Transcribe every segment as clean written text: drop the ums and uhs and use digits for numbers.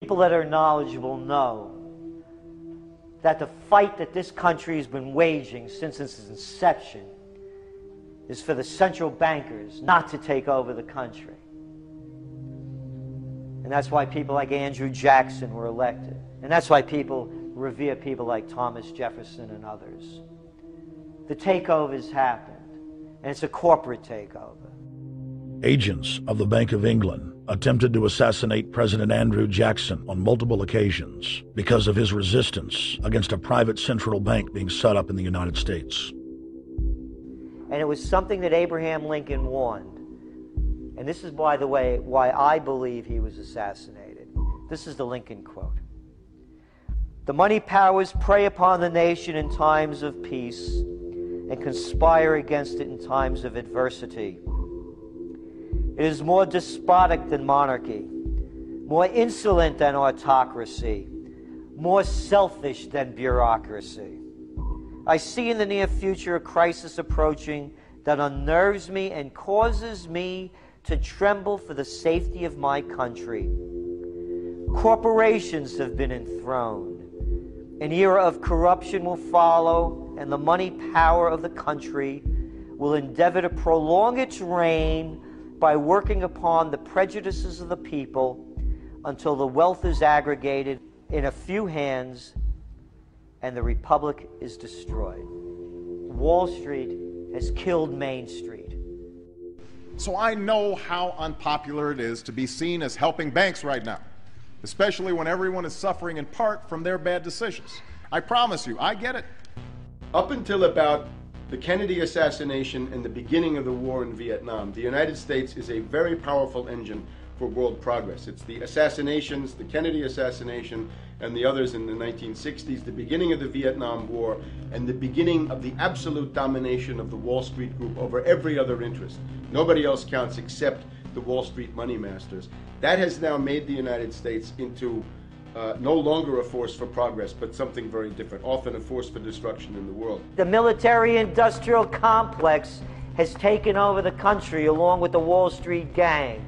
People that are knowledgeable know that the fight that this country has been waging since its inception is for the central bankers not to take over the country. And that's why people like Andrew Jackson were elected. And that's why people revere people like Thomas Jefferson and others. The takeover's happened, and it's a corporate takeover. Agents of the Bank of England attempted to assassinate President Andrew Jackson on multiple occasions because of his resistance against a private central bank being set up in the United States. And it was something that Abraham Lincoln warned. And this is, by the way, why I believe he was assassinated. This is the Lincoln quote. "The money powers prey upon the nation in times of peace and conspire against it in times of adversity. It is more despotic than monarchy, more insolent than autocracy, more selfish than bureaucracy. I see in the near future a crisis approaching that unnerves me and causes me to tremble for the safety of my country. Corporations have been enthroned. An era of corruption will follow, and the money power of the country will endeavor to prolong its reign by working upon the prejudices of the people until the wealth is aggregated in a few hands and the republic is destroyed." Wall Street has killed Main Street. So I know how unpopular it is to be seen as helping banks right now, especially when everyone is suffering in part from their bad decisions. I promise you, I get it. Up until about the Kennedy assassination and the beginning of the war in Vietnam, the United States is a very powerful engine for world progress. It's the assassinations, the Kennedy assassination, and the others in the 1960s, the beginning of the Vietnam War, and the beginning of the absolute domination of the Wall Street group over every other interest. Nobody else counts except the Wall Street money masters. That has now made the United States into no longer a force for progress, but something very different, often a force for destruction in the world. The military-industrial complex has taken over the country along with the Wall Street gang.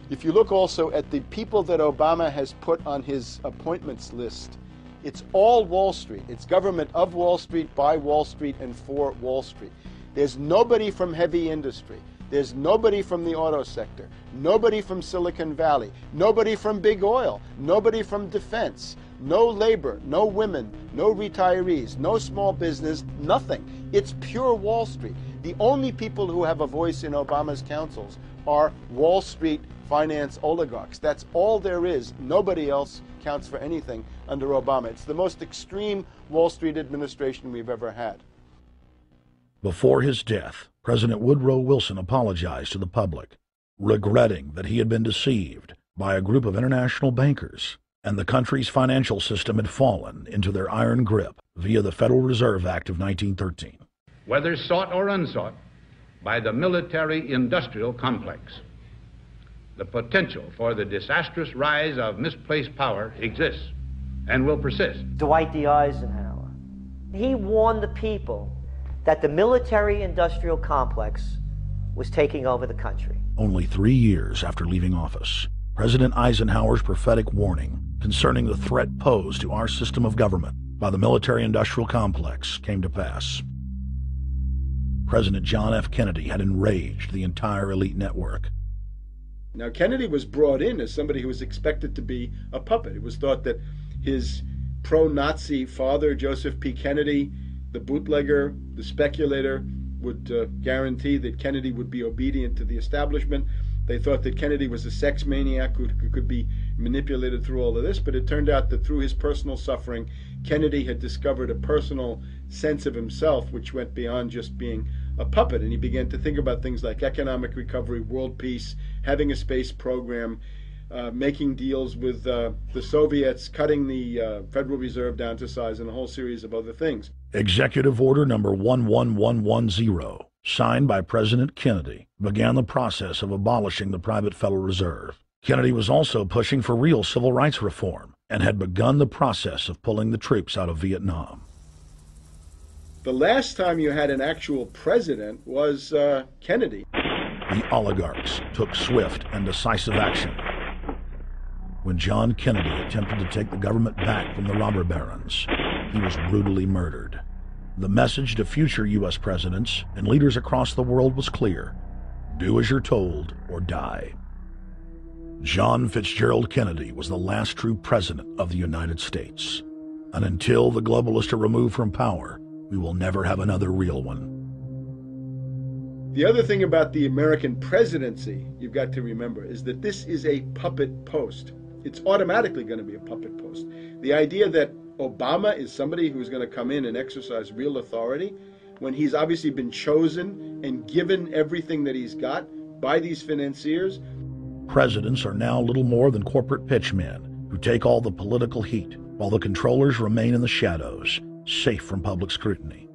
If you look also at the people that Obama has put on his appointments list, it's all Wall Street. It's government of Wall Street, by Wall Street, and for Wall Street. There's nobody from heavy industry. There's nobody from the auto sector, nobody from Silicon Valley, nobody from big oil, nobody from defense, no labor, no women, no retirees, no small business, nothing. It's pure Wall Street. The only people who have a voice in Obama's councils are Wall Street finance oligarchs. That's all there is. Nobody else counts for anything under Obama. It's the most extreme Wall Street administration we've ever had. Before his death, President Woodrow Wilson apologized to the public, regretting that he had been deceived by a group of international bankers and the country's financial system had fallen into their iron grip via the Federal Reserve Act of 1913. Whether sought or unsought by the military-industrial complex, the potential for the disastrous rise of misplaced power exists and will persist. Dwight D. Eisenhower, he warned the people that the military-industrial complex was taking over the country. Only 3 years after leaving office, President Eisenhower's prophetic warning concerning the threat posed to our system of government by the military-industrial complex came to pass. President John F. Kennedy had enraged the entire elite network. Now, Kennedy was brought in as somebody who was expected to be a puppet. It was thought that his pro-Nazi father, Joseph P. Kennedy, the bootlegger, the speculator, would guarantee that Kennedy would be obedient to the establishment. They thought that Kennedy was a sex maniac who could be manipulated through all of this, but it turned out that through his personal suffering, Kennedy had discovered a personal sense of himself which went beyond just being a puppet, and he began to think about things like economic recovery, world peace, having a space program, making deals with the Soviets, cutting the Federal Reserve down to size, and a whole series of other things. Executive Order number 11110, signed by President Kennedy, began the process of abolishing the private Federal Reserve. Kennedy was also pushing for real civil rights reform and had begun the process of pulling the troops out of Vietnam. The last time you had an actual president was Kennedy. The oligarchs took swift and decisive action. when John Kennedy attempted to take the government back from the robber barons. He was brutally murdered. The message to future U.S. presidents and leaders across the world was clear: do as you're told or die. John Fitzgerald Kennedy was the last true president of the United States. And until the globalists are removed from power, we will never have another real one. The other thing about the American presidency you've got to remember is that this is a puppet post. It's automatically going to be a puppet post. The idea that Obama is somebody who's going to come in and exercise real authority when he's obviously been chosen and given everything that he's got by these financiers. Presidents are now little more than corporate pitchmen who take all the political heat, while the controllers remain in the shadows, safe from public scrutiny.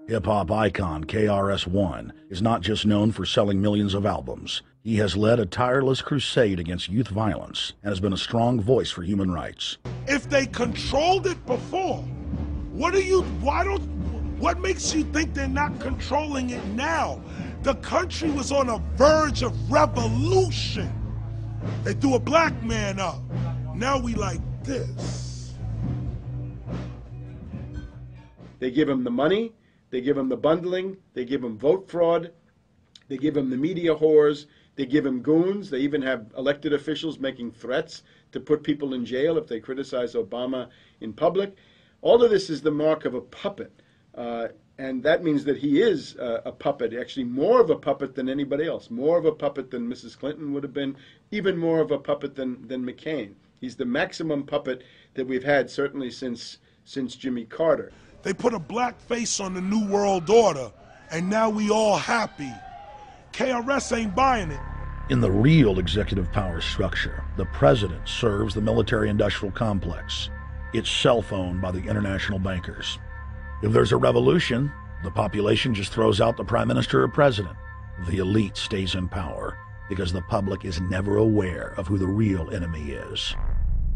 Hip-hop icon KRS-One is not just known for selling millions of albums. He has led a tireless crusade against youth violence and has been a strong voice for human rights. If they controlled it before, what makes you think they're not controlling it now? The country was on a verge of revolution. They threw a black man up. Now we like this. They give him the money, they give him the bundling, they give him vote fraud, they give him the media whores, they give him goons, they even have elected officials making threats to put people in jail if they criticize Obama in public. All of this is the mark of a puppet. And that means that he is a puppet, actually more of a puppet than anybody else, more of a puppet than Mrs. Clinton would have been, even more of a puppet than McCain. He's the maximum puppet that we've had certainly since Jimmy Carter. They put a black face on the New World Order, and now we all happy. KRS ain't buying it. In the real executive power structure, the president serves the military-industrial complex, itself owned by the international bankers. If there's a revolution, the population just throws out the prime minister or president. The elite stays in power because the public is never aware of who the real enemy is.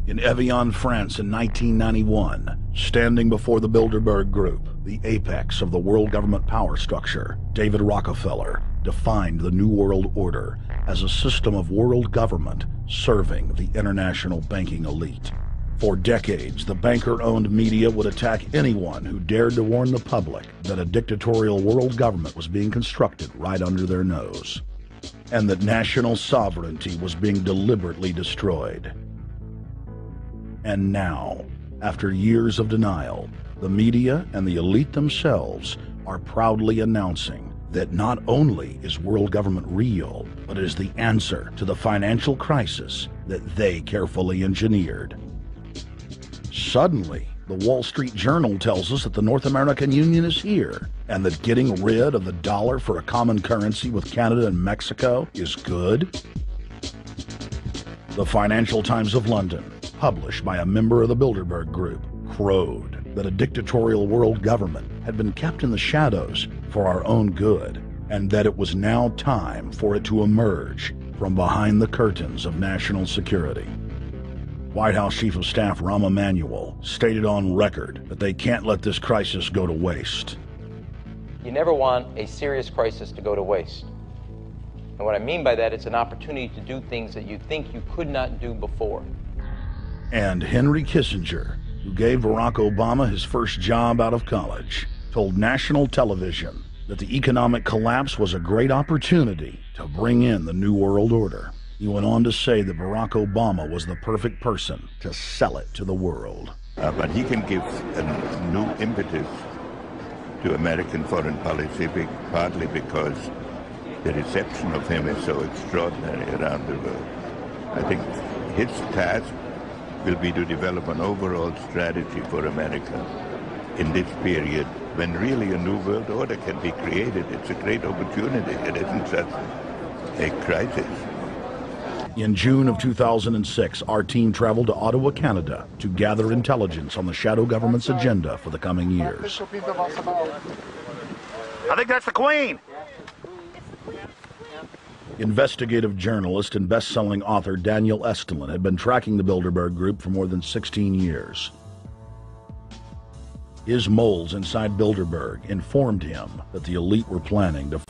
In Evian, France in 1991, standing before the Bilderberg Group, the apex of the world government power structure, David Rockefeller defined the New World Order as a system of world government serving the international banking elite. For decades, the banker-owned media would attack anyone who dared to warn the public that a dictatorial world government was being constructed right under their nose, and that national sovereignty was being deliberately destroyed. And now, after years of denial, the media and the elite themselves are proudly announcing that not only is world government real, but is the answer to the financial crisis that they carefully engineered. Suddenly, the Wall Street Journal tells us that the North American Union is here, and that getting rid of the dollar for a common currency with Canada and Mexico is good. The Financial Times of London, published by a member of the Bilderberg Group, crowed that a dictatorial world government had been kept in the shadows for our own good, and that it was now time for it to emerge from behind the curtains of national security. White House Chief of Staff Rahm Emanuel stated on record that they can't let this crisis go to waste. You never want a serious crisis to go to waste. And what I mean by that, it's an opportunity to do things that you think you could not do before. And Henry Kissinger, who gave Barack Obama his first job out of college, told national television that the economic collapse was a great opportunity to bring in the New World Order. He went on to say that Barack Obama was the perfect person to sell it to the world. But he can give a new impetus to American foreign policy, partly because the reception of him is so extraordinary around the world. I think his task will be to develop an overall strategy for America in this period when really a new world order can be created. It's a great opportunity. It isn't just a crisis. In June of 2006, our team traveled to Ottawa, Canada, to gather intelligence on the shadow government's agenda for the coming years. I think that's the Queen. Investigative journalist and best-selling author Daniel Estulin had been tracking the Bilderberg Group for more than 16 years. His moles inside Bilderberg informed him that the elite were planning to